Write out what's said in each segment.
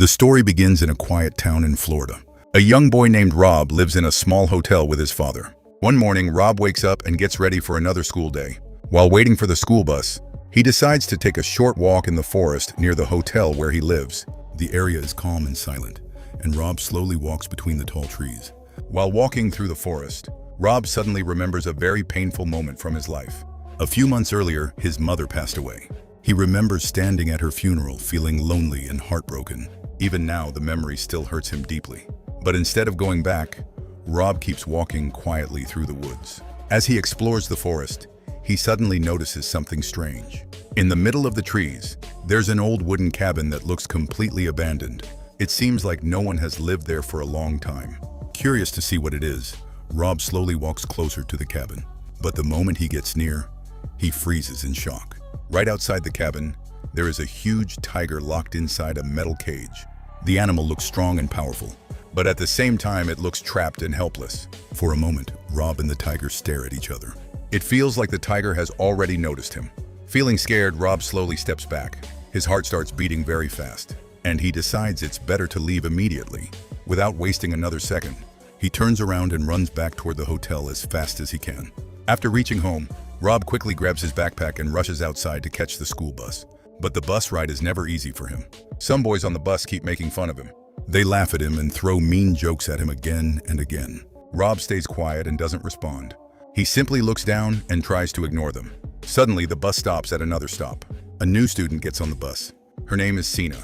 The story begins in a quiet town in Florida. A young boy named Rob lives in a small hotel with his father. One morning, Rob wakes up and gets ready for another school day. While waiting for the school bus, he decides to take a short walk in the forest near the hotel where he lives. The area is calm and silent, and Rob slowly walks between the tall trees. While walking through the forest, Rob suddenly remembers a very painful moment from his life. A few months earlier, his mother passed away. He remembers standing at her funeral, feeling lonely and heartbroken. Even now, the memory still hurts him deeply. But instead of going back, Rob keeps walking quietly through the woods. As he explores the forest, he suddenly notices something strange. In the middle of the trees, there's an old wooden cabin that looks completely abandoned. It seems like no one has lived there for a long time. Curious to see what it is, Rob slowly walks closer to the cabin. But the moment he gets near, he freezes in shock. Right outside the cabin, there is a huge tiger locked inside a metal cage. The animal looks strong and powerful, but at the same time it looks trapped and helpless. For a moment, Rob and the tiger stare at each other. It feels like the tiger has already noticed him. Feeling scared, Rob slowly steps back. His heart starts beating very fast, and he decides it's better to leave immediately. Without wasting another second, he turns around and runs back toward the hotel as fast as he can. After reaching home, Rob quickly grabs his backpack and rushes outside to catch the school bus. But the bus ride is never easy for him. Some boys on the bus keep making fun of him. They laugh at him and throw mean jokes at him again and again. Rob stays quiet and doesn't respond. He simply looks down and tries to ignore them. Suddenly, the bus stops at another stop. A new student gets on the bus. Her name is Cina.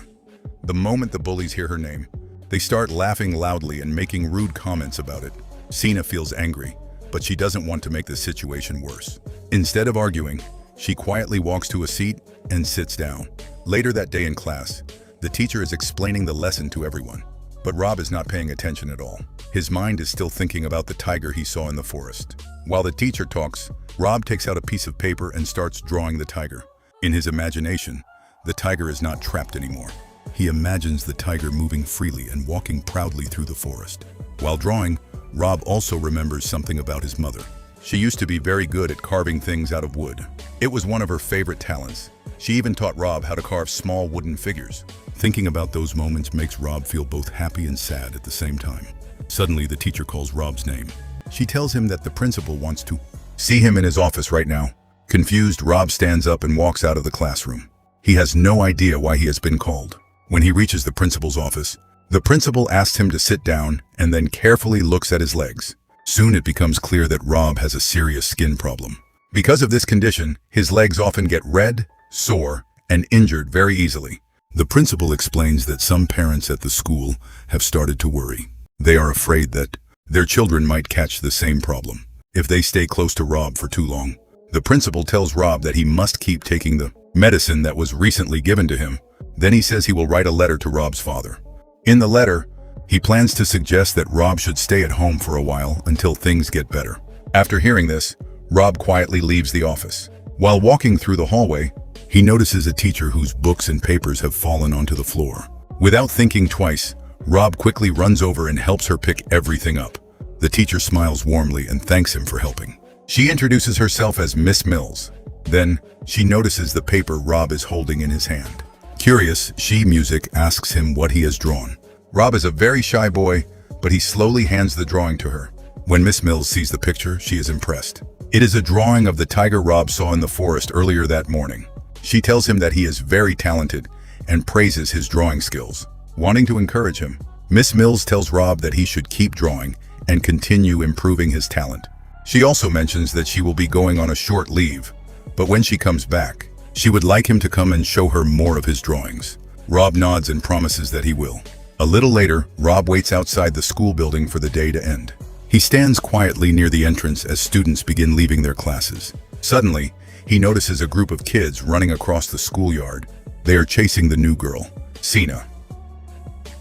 The moment the bullies hear her name, they start laughing loudly and making rude comments about it. Cina feels angry, but she doesn't want to make the situation worse. Instead of arguing, she quietly walks to a seat and sits down. Later that day in class, the teacher is explaining the lesson to everyone. But Rob is not paying attention at all. His mind is still thinking about the tiger he saw in the forest. While the teacher talks, Rob takes out a piece of paper and starts drawing the tiger. In his imagination, the tiger is not trapped anymore. He imagines the tiger moving freely and walking proudly through the forest. While drawing, Rob also remembers something about his mother. She used to be very good at carving things out of wood. It was one of her favorite talents. She even taught Rob how to carve small wooden figures. Thinking about those moments makes Rob feel both happy and sad at the same time. Suddenly, the teacher calls Rob's name. She tells him that the principal wants to see him in his office right now. Confused, Rob stands up and walks out of the classroom. He has no idea why he has been called. When he reaches the principal's office, the principal asks him to sit down and then carefully looks at his legs. Soon it becomes clear that Rob has a serious skin problem. Because of this condition, his legs often get red, sore, and injured very easily. The principal explains that some parents at the school have started to worry. They are afraid that their children might catch the same problem if they stay close to Rob for too long. The principal tells Rob that he must keep taking the medicine that was recently given to him. Then he says he will write a letter to Rob's father. In the letter, he plans to suggest that Rob should stay at home for a while until things get better. After hearing this, Rob quietly leaves the office. While walking through the hallway, he notices a teacher whose books and papers have fallen onto the floor. Without thinking twice, Rob quickly runs over and helps her pick everything up. The teacher smiles warmly and thanks him for helping. She introduces herself as Miss Mills. Then, she notices the paper Rob is holding in his hand. Curious, she asks him what he has drawn. Rob is a very shy boy, but he slowly hands the drawing to her. When Miss Mills sees the picture, she is impressed. It is a drawing of the tiger Rob saw in the forest earlier that morning. She tells him that he is very talented and praises his drawing skills. Wanting to encourage him, Miss Mills tells Rob that he should keep drawing and continue improving his talent. She also mentions that she will be going on a short leave, but when she comes back, she would like him to come and show her more of his drawings. Rob nods and promises that he will. A little later, Rob waits outside the school building for the day to end. He stands quietly near the entrance as students begin leaving their classes. Suddenly, he notices a group of kids running across the schoolyard. They are chasing the new girl, Cina.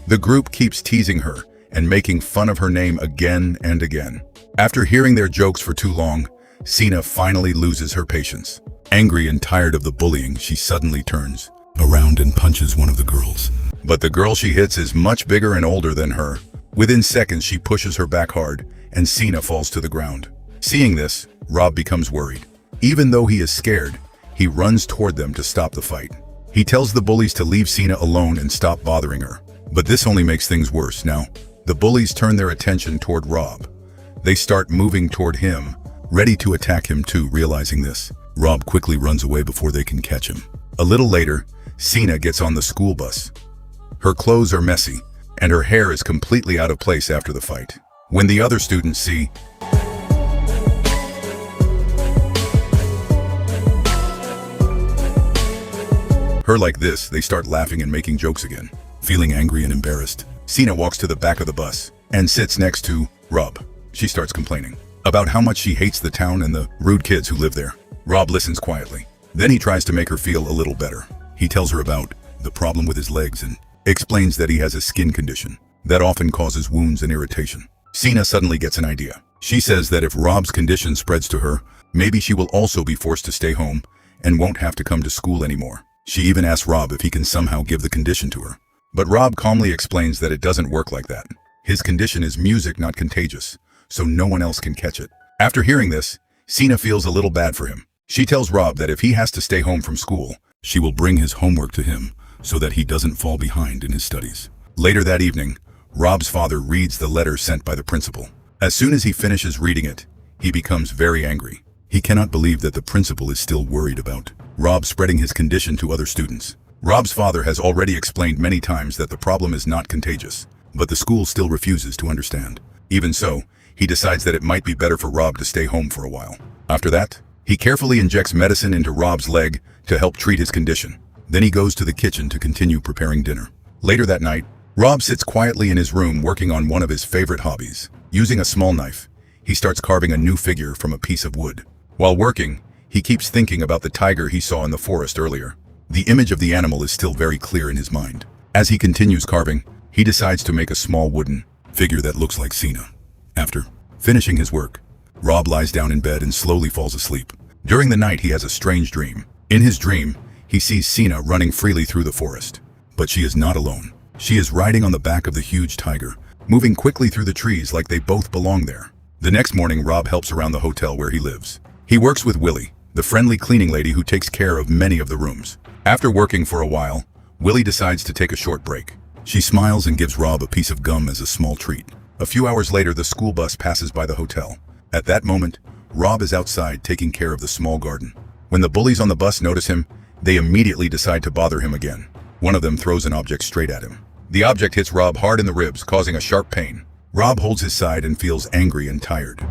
The group keeps teasing her and making fun of her name again and again. After hearing their jokes for too long, Cina finally loses her patience. Angry and tired of the bullying, she suddenly turns around and punches one of the girls. But the girl she hits is much bigger and older than her. Within seconds, she pushes her back hard, and Cina falls to the ground. Seeing this, Rob becomes worried. Even though he is scared, he runs toward them to stop the fight. He tells the bullies to leave Cina alone and stop bothering her. But this only makes things worse. Now, the bullies turn their attention toward Rob. They start moving toward him, ready to attack him too. Realizing this, Rob quickly runs away before they can catch him. A little later, Cina gets on the school bus. Her clothes are messy, and her hair is completely out of place after the fight. When the other students see her like this, they start laughing and making jokes again. Feeling angry and embarrassed, Cina walks to the back of the bus and sits next to Rob. She starts complaining about how much she hates the town and the rude kids who live there. Rob listens quietly. Then he tries to make her feel a little better. He tells her about the problem with his legs and explains that he has a skin condition that often causes wounds and irritation. Cina suddenly gets an idea. She says that if Rob's condition spreads to her, maybe she will also be forced to stay home and won't have to come to school anymore. She even asks Rob if he can somehow give the condition to her. But Rob calmly explains that it doesn't work like that. His condition is music, not contagious, so no one else can catch it. After hearing this, Cina feels a little bad for him. She tells Rob that if he has to stay home from school, she will bring his homework to him so that he doesn't fall behind in his studies. Later that evening, Rob's father reads the letter sent by the principal. As soon as he finishes reading it, he becomes very angry. He cannot believe that the principal is still worried about Rob spreading his condition to other students. Rob's father has already explained many times that the problem is not contagious, but the school still refuses to understand. Even so, he decides that it might be better for Rob to stay home for a while. After that, he carefully injects medicine into Rob's leg to help treat his condition. Then he goes to the kitchen to continue preparing dinner. Later that night, Rob sits quietly in his room working on one of his favorite hobbies. Using a small knife, he starts carving a new figure from a piece of wood. While working, he keeps thinking about the tiger he saw in the forest earlier. The image of the animal is still very clear in his mind. As he continues carving, he decides to make a small wooden figure that looks like Cina. After finishing his work, Rob lies down in bed and slowly falls asleep. During the night, he has a strange dream. In his dream, he sees Cina running freely through the forest. But she is not alone. She is riding on the back of the huge tiger, moving quickly through the trees like they both belong there. The next morning, Rob helps around the hotel where he lives. He works with Willie, the friendly cleaning lady who takes care of many of the rooms. After working for a while, Willie decides to take a short break. She smiles and gives Rob a piece of gum as a small treat. A few hours later, the school bus passes by the hotel. At that moment, Rob is outside taking care of the small garden. When the bullies on the bus notice him, they immediately decide to bother him again. One of them throws an object straight at him. The object hits Rob hard in the ribs, causing a sharp pain. Rob holds his side and feels angry and tired.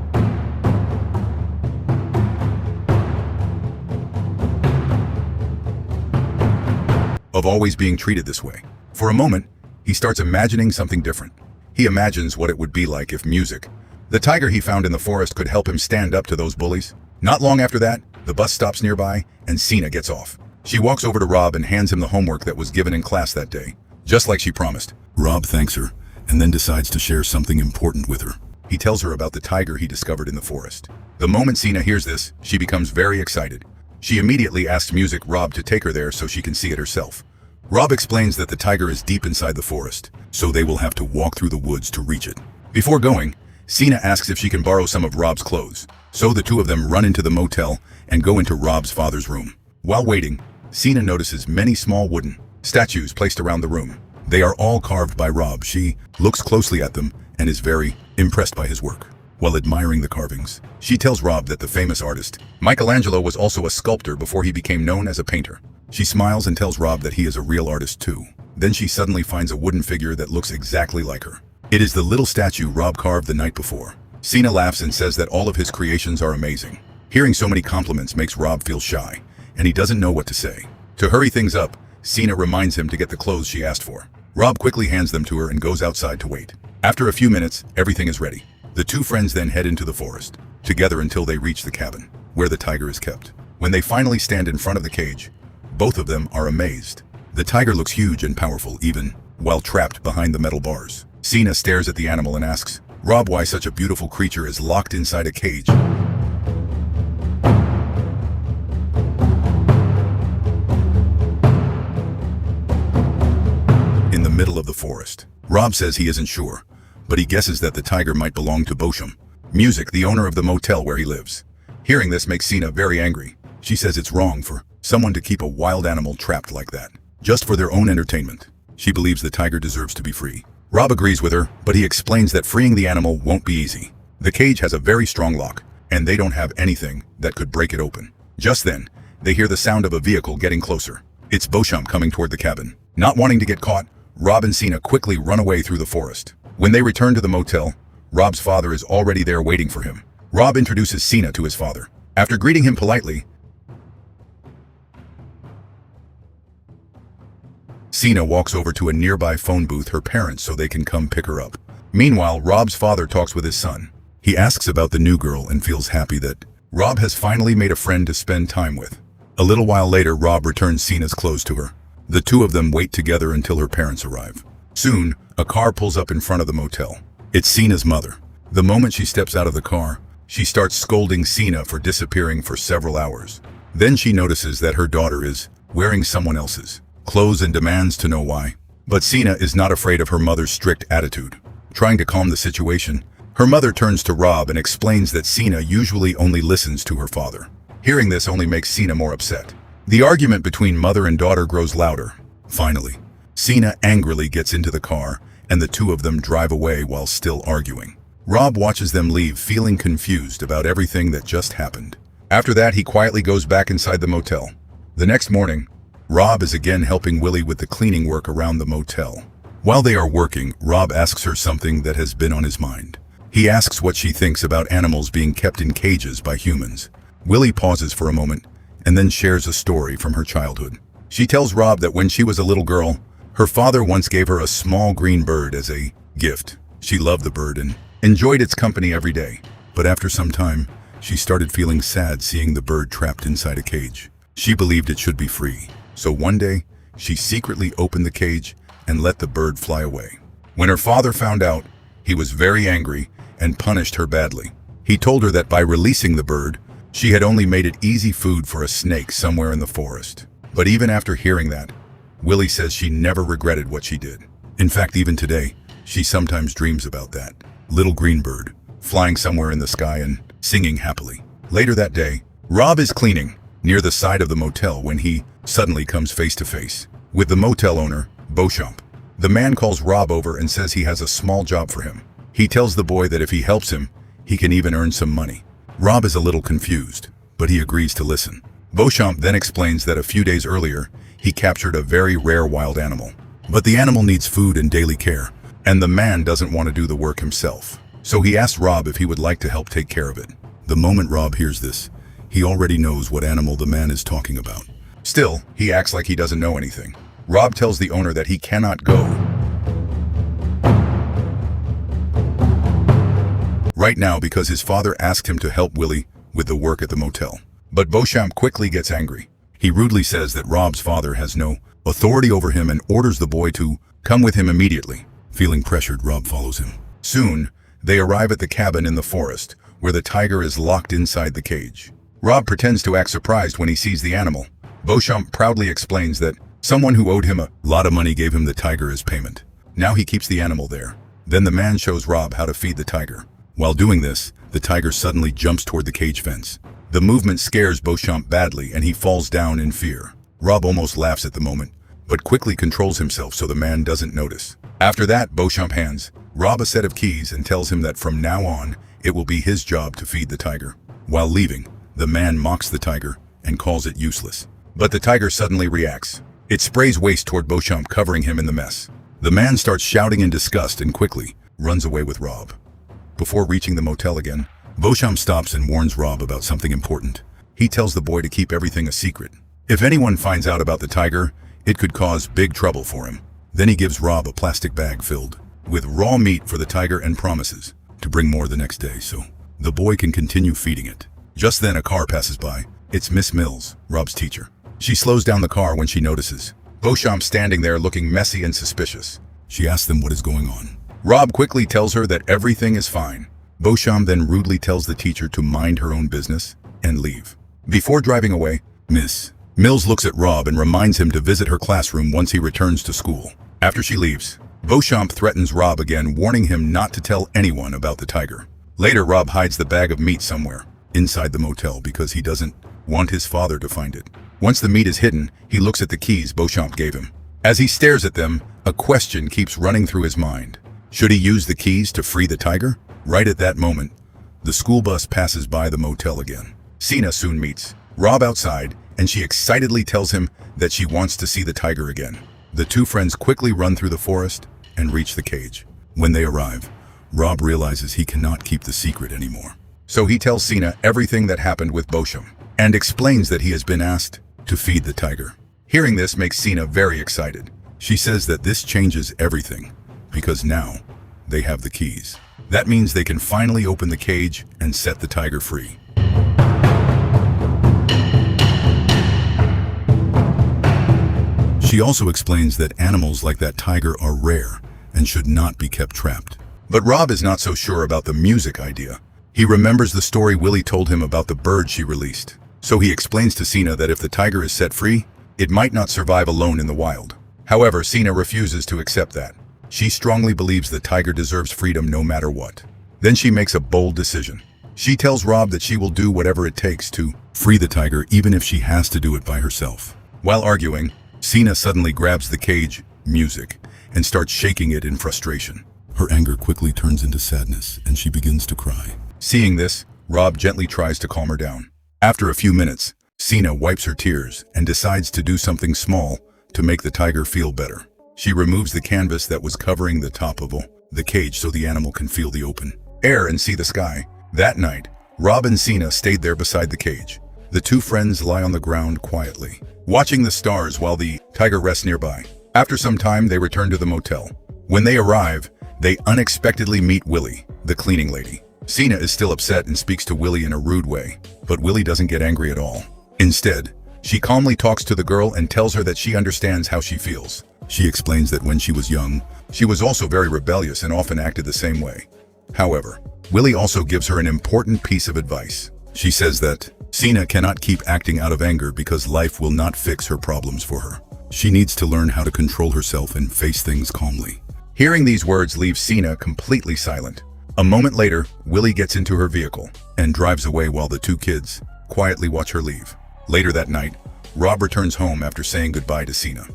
Of always being treated this way. For a moment, he starts imagining something different. He imagines what it would be like if music, the tiger he found in the forest, could help him stand up to those bullies. Not long after that, the bus stops nearby and Cina gets off. She walks over to Rob and hands him the homework that was given in class that day, just like she promised. Rob thanks her and then decides to share something important with her. He tells her about the tiger he discovered in the forest. The moment Cina hears this, she becomes very excited. She immediately asks Rob to take her there so she can see it herself. Rob explains that the tiger is deep inside the forest, so they will have to walk through the woods to reach it. Before going, Cina asks if she can borrow some of Rob's clothes. So the two of them run into the motel and go into Rob's father's room. While waiting, Cina notices many small wooden statues placed around the room. They are all carved by Rob. She looks closely at them and is very impressed by his work. While admiring the carvings, she tells Rob that the famous artist Michelangelo was also a sculptor before he became known as a painter. She smiles and tells Rob that he is a real artist too. Then she suddenly finds a wooden figure that looks exactly like her. It is the little statue Rob carved the night before. Cina laughs and says that all of his creations are amazing. Hearing so many compliments makes Rob feel shy, and he doesn't know what to say. To hurry things up, Cina reminds him to get the clothes she asked for. Rob quickly hands them to her and goes outside to wait. After a few minutes, everything is ready. The two friends then head into the forest, together until they reach the cabin, where the tiger is kept. When they finally stand in front of the cage, both of them are amazed. The tiger looks huge and powerful even while trapped behind the metal bars. Cina stares at the animal and asks Rob why such a beautiful creature is locked inside a cage. In the middle of the forest. Rob says he isn't sure, but he guesses that the tiger might belong to Bosham, the owner of the motel where he lives. Hearing this makes Cina very angry. She says it's wrong for someone to keep a wild animal trapped like that, just for their own entertainment. She believes the tiger deserves to be free. Rob agrees with her, but he explains that freeing the animal won't be easy. The cage has a very strong lock, and they don't have anything that could break it open. Just then, they hear the sound of a vehicle getting closer. It's Beauchamp coming toward the cabin. Not wanting to get caught, Rob and Cina quickly run away through the forest. When they return to the motel, Rob's father is already there waiting for him. Rob introduces Cina to his father. After greeting him politely, Cina walks over to a nearby phone booth her parents so they can come pick her up. Meanwhile, Rob's father talks with his son. He asks about the new girl and feels happy that Rob has finally made a friend to spend time with. A little while later, Rob returns Cina's clothes to her. The two of them wait together until her parents arrive. Soon, a car pulls up in front of the motel. It's Cina's mother. The moment she steps out of the car, she starts scolding Cina for disappearing for several hours. Then she notices that her daughter is wearing someone else's clothes and demands to know why. But Cina is not afraid of her mother's strict attitude. Trying to calm the situation, her mother turns to Rob and explains that Cina usually only listens to her father. Hearing this only makes Cina more upset. The argument between mother and daughter grows louder. Finally, Cina angrily gets into the car, and the two of them drive away while still arguing. Rob watches them leave, feeling confused about everything that just happened. After that, he quietly goes back inside the motel. The next morning, Rob is again helping Willie with the cleaning work around the motel. While they are working, Rob asks her something that has been on his mind. He asks what she thinks about animals being kept in cages by humans. Willie pauses for a moment and then shares a story from her childhood. She tells Rob that when she was a little girl, her father once gave her a small green bird as a gift. She loved the bird and enjoyed its company every day. But after some time, she started feeling sad seeing the bird trapped inside a cage. She believed it should be free. So one day, she secretly opened the cage and let the bird fly away. When her father found out, he was very angry and punished her badly. He told her that by releasing the bird, she had only made it easy food for a snake somewhere in the forest. But even after hearing that, Willie says she never regretted what she did. In fact, even today, she sometimes dreams about that little green bird flying somewhere in the sky and singing happily. Later that day, Rob is cleaning near the side of the motel when he suddenly comes face to face with the motel owner, Beauchamp. The man calls Rob over and says he has a small job for him. He tells the boy that if he helps him, he can even earn some money. Rob is a little confused, but he agrees to listen. Beauchamp then explains that a few days earlier, he captured a very rare wild animal. But the animal needs food and daily care, and the man doesn't want to do the work himself. So he asks Rob if he would like to help take care of it. The moment Rob hears this, he already knows what animal the man is talking about. Still, he acts like he doesn't know anything. Rob tells the owner that he cannot go right now because his father asked him to help Willie with the work at the motel. But Beauchamp quickly gets angry. He rudely says that Rob's father has no authority over him and orders the boy to come with him immediately. Feeling pressured, Rob follows him. Soon, they arrive at the cabin in the forest, where the tiger is locked inside the cage. Rob pretends to act surprised when he sees the animal. Beauchamp proudly explains that someone who owed him a lot of money gave him the tiger as payment. Now he keeps the animal there. Then the man shows Rob how to feed the tiger. While doing this, the tiger suddenly jumps toward the cage fence. The movement scares Beauchamp badly and he falls down in fear. Rob almost laughs at the moment, but quickly controls himself so the man doesn't notice. After that, Beauchamp hands Rob a set of keys and tells him that from now on, it will be his job to feed the tiger. While leaving, the man mocks the tiger and calls it useless. But the tiger suddenly reacts. It sprays waste toward Beauchamp, covering him in the mess. The man starts shouting in disgust and quickly runs away with Rob. Before reaching the motel again, Beauchamp stops and warns Rob about something important. He tells the boy to keep everything a secret. If anyone finds out about the tiger, it could cause big trouble for him. Then he gives Rob a plastic bag filled with raw meat for the tiger and promises to bring more the next day so the boy can continue feeding it. Just then a car passes by. It's Miss Mills, Rob's teacher. She slows down the car when she notices Beauchamp standing there looking messy and suspicious. She asks them what is going on. Rob quickly tells her that everything is fine. Beauchamp then rudely tells the teacher to mind her own business and leave. Before driving away, Miss Mills looks at Rob and reminds him to visit her classroom once he returns to school. After she leaves, Beauchamp threatens Rob again, warning him not to tell anyone about the tiger. Later, Rob hides the bag of meat somewhere inside the motel because he doesn't want his father to find it. Once the meat is hidden, he looks at the keys Beauchamp gave him. As he stares at them, A question keeps running through his mind. Should he use the keys to free the tiger? Right at that moment, the school bus passes by the motel again. Cina soon meets Rob outside, and she excitedly tells him that she wants to see the tiger again. The two friends quickly run through the forest and reach the cage. When they arrive, Rob realizes he cannot keep the secret anymore. So he tells Cina everything that happened with Beauchamp and explains that he has been asked to feed the tiger. Hearing this makes Cina very excited. She says that this changes everything because now they have the keys. That means they can finally open the cage and set the tiger free. She also explains that animals like that tiger are rare and should not be kept trapped. But Rob is not so sure about the music idea. He remembers the story Willie told him about the bird she released. So he explains to Cina that if the tiger is set free, it might not survive alone in the wild. However, Cina refuses to accept that. She strongly believes the tiger deserves freedom no matter what. Then she makes a bold decision. She tells Rob that she will do whatever it takes to free the tiger, even if she has to do it by herself. While arguing, Cina suddenly grabs the cage, music, and starts shaking it in frustration. Her anger quickly turns into sadness, and she begins to cry. Seeing this, Rob gently tries to calm her down. After a few minutes, Cina wipes her tears and decides to do something small to make the tiger feel better. She removes the canvas that was covering the top of the cage so the animal can feel the open air and see the sky. That night, Rob and Cina stayed there beside the cage. The two friends lie on the ground quietly, watching the stars while the tiger rests nearby. After some time, they return to the motel. When they arrive, they unexpectedly meet Willie, the cleaning lady. Cina is still upset and speaks to Willie in a rude way, but Willie doesn't get angry at all. Instead, she calmly talks to the girl and tells her that she understands how she feels. She explains that when she was young, she was also very rebellious and often acted the same way. However, Willie also gives her an important piece of advice. She says that Cina cannot keep acting out of anger because life will not fix her problems for her. She needs to learn how to control herself and face things calmly. Hearing these words leaves Cina completely silent. A moment later, Willie gets into her vehicle and drives away while the two kids quietly watch her leave. Later that night, Rob returns home after saying goodbye to Cina.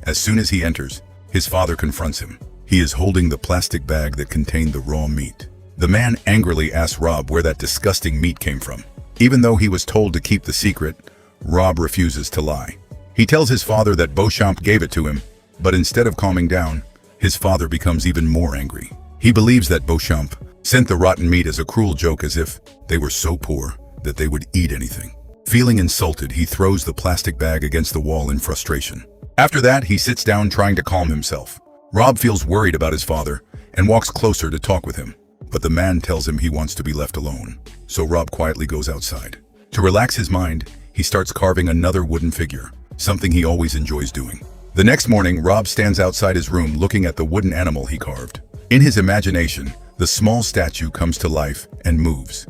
As soon as he enters, his father confronts him. He is holding the plastic bag that contained the raw meat. The man angrily asks Rob where that disgusting meat came from. Even though he was told to keep the secret, Rob refuses to lie. He tells his father that Beauchamp gave it to him, but instead of calming down, his father becomes even more angry. He believes that Beauchamp sent the rotten meat as a cruel joke, as if they were so poor that they would eat anything. Feeling insulted, he throws the plastic bag against the wall in frustration. After that, he sits down trying to calm himself. Rob feels worried about his father and walks closer to talk with him, but the man tells him he wants to be left alone. So Rob quietly goes outside. To relax his mind, he starts carving another wooden figure, something he always enjoys doing. The next morning, Rob stands outside his room looking at the wooden animal he carved. In his imagination, the small statue comes to life and moves.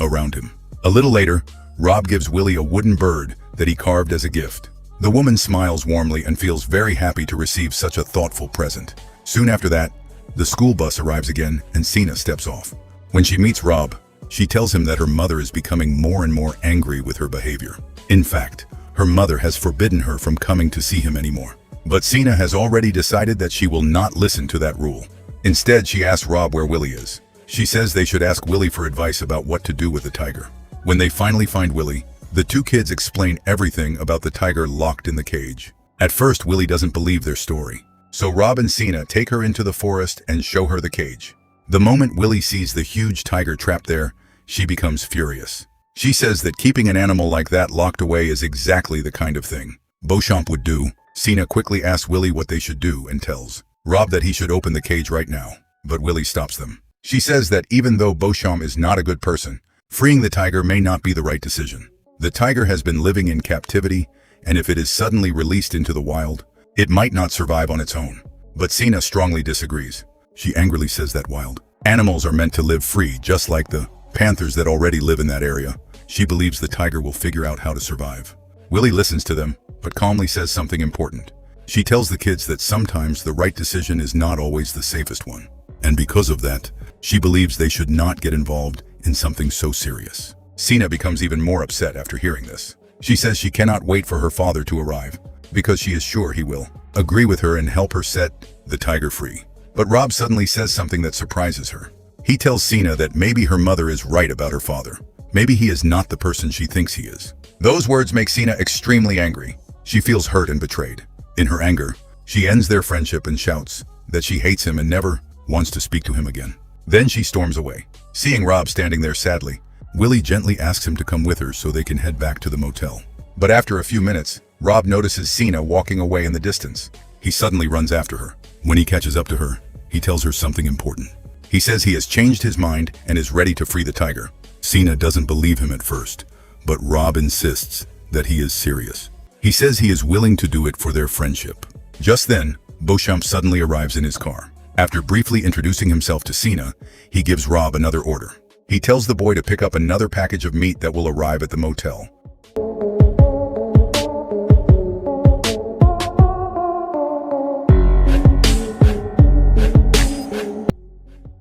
Around him. A little later, Rob gives Willie a wooden bird that he carved as a gift. The woman smiles warmly and feels very happy to receive such a thoughtful present. Soon after that, the school bus arrives again and Cina steps off. When she meets Rob, she tells him that her mother is becoming more and more angry with her behavior. In fact, her mother has forbidden her from coming to see him anymore. But Cina has already decided that she will not listen to that rule. Instead, she asks Rob where Willie is. She says they should ask Willie for advice about what to do with the tiger. When they finally find Willie, the two kids explain everything about the tiger locked in the cage. At first, Willie doesn't believe their story. So Rob and Cina take her into the forest and show her the cage. The moment Willie sees the huge tiger trapped there, she becomes furious. She says that keeping an animal like that locked away is exactly the kind of thing Beauchamp would do. Cina quickly asks Willie what they should do and tells Rob that he should open the cage right now, but Willie stops them. She says that even though Beauchamp is not a good person, freeing the tiger may not be the right decision. The tiger has been living in captivity, and if it is suddenly released into the wild, it might not survive on its own. But Cina strongly disagrees. She angrily says that wild animals are meant to live free, just like the panthers that already live in that area. She believes the tiger will figure out how to survive. Willie listens to them, but calmly says something important. She tells the kids that sometimes the right decision is not always the safest one. And because of that, she believes they should not get involved in something so serious. Cina becomes even more upset after hearing this. She says she cannot wait for her father to arrive, because she is sure he will agree with her and help her set the tiger free. But Rob suddenly says something that surprises her. He tells Cina that maybe her mother is right about her father. Maybe he is not the person she thinks he is. Those words make Cina extremely angry. She feels hurt and betrayed. In her anger, she ends their friendship and shouts that she hates him and never wants to speak to him again. Then she storms away. Seeing Rob standing there sadly, Willie gently asks him to come with her so they can head back to the motel. But after a few minutes, Rob notices Cina walking away in the distance. He suddenly runs after her. When he catches up to her, he tells her something important. He says he has changed his mind and is ready to free the tiger. Cina doesn't believe him at first, but Rob insists that he is serious. He says he is willing to do it for their friendship. Just then, Beauchamp suddenly arrives in his car. After briefly introducing himself to Cina, he gives Rob another order. He tells the boy to pick up another package of meat that will arrive at the motel.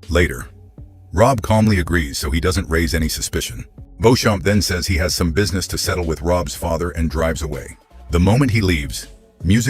Later, Rob calmly agrees so he doesn't raise any suspicion. Beauchamp then says he has some business to settle with Rob's father and drives away. The moment he leaves,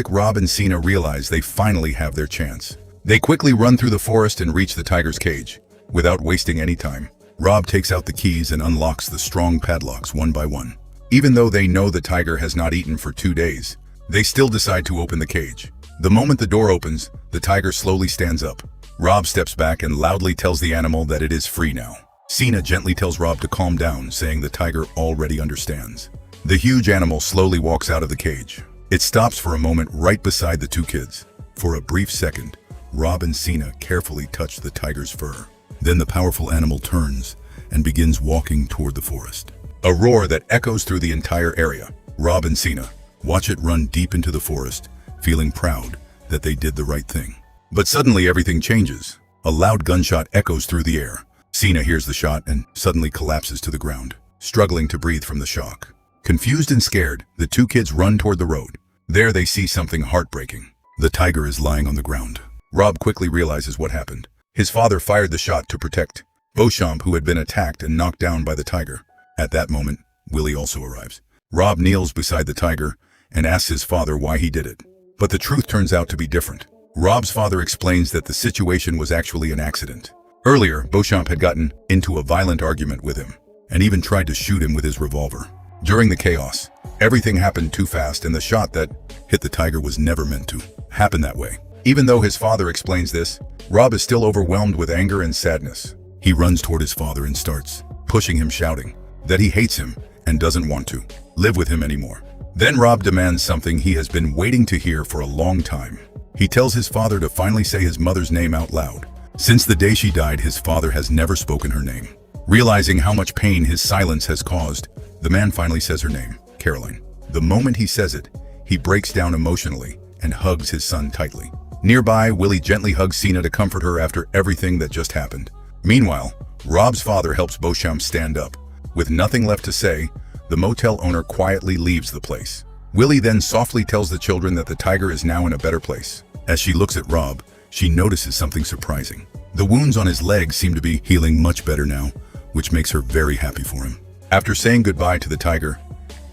Rob and Cina realize they finally have their chance. They quickly run through the forest and reach the tiger's cage. Without wasting any time, Rob takes out the keys and unlocks the strong padlocks one by one. Even though they know the tiger has not eaten for 2 days, they still decide to open the cage. The moment the door opens, the tiger slowly stands up. Rob steps back and loudly tells the animal that it is free now. Cina gently tells Rob to calm down, saying the tiger already understands. The huge animal slowly walks out of the cage. It stops for a moment right beside the two kids. For a brief second, Rob and Cina carefully touch the tiger's fur. Then the powerful animal turns and begins walking toward the forest. A roar that echoes through the entire area. Rob and Cina watch it run deep into the forest, feeling proud that they did the right thing. But suddenly everything changes. A loud gunshot echoes through the air. Cina hears the shot and suddenly collapses to the ground, struggling to breathe from the shock. Confused and scared, the two kids run toward the road. There they see something heartbreaking. The tiger is lying on the ground. Rob quickly realizes what happened. His father fired the shot to protect Beauchamp, who had been attacked and knocked down by the tiger. At that moment, Willie also arrives. Rob kneels beside the tiger and asks his father why he did it. But the truth turns out to be different. Rob's father explains that the situation was actually an accident. Earlier, Beauchamp had gotten into a violent argument with him and even tried to shoot him with his revolver. During the chaos, everything happened too fast and the shot that hit the tiger was never meant to happen that way. Even though his father explains this, Rob is still overwhelmed with anger and sadness. He runs toward his father and starts pushing him, shouting that he hates him and doesn't want to live with him anymore. Then Rob demands something he has been waiting to hear for a long time. He tells his father to finally say his mother's name out loud. Since the day she died, his father has never spoken her name. Realizing how much pain his silence has caused, the man finally says her name, Caroline. The moment he says it, he breaks down emotionally and hugs his son tightly. Nearby, Willie gently hugs Cina to comfort her after everything that just happened. Meanwhile, Rob's father helps Beauchamp stand up. With nothing left to say, the motel owner quietly leaves the place. Willie then softly tells the children that the tiger is now in a better place. As she looks at Rob, she notices something surprising. The wounds on his legs seem to be healing much better now, which makes her very happy for him. After saying goodbye to the tiger,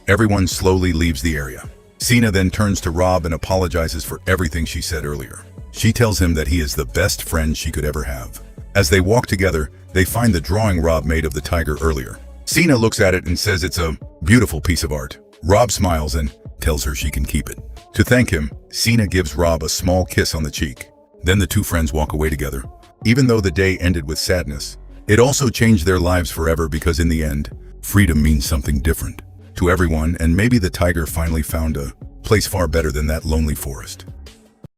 everyone slowly leaves the area. Cina then turns to Rob and apologizes for everything she said earlier. She tells him that he is the best friend she could ever have. As they walk together, they find the drawing Rob made of the tiger earlier. Cina looks at it and says it's a beautiful piece of art. Rob smiles and tells her she can keep it. To thank him, Cina gives Rob a small kiss on the cheek. Then the two friends walk away together. Even though the day ended with sadness, it also changed their lives forever because in the end, freedom means something different to everyone, and maybe the tiger finally found a place far better than that lonely forest.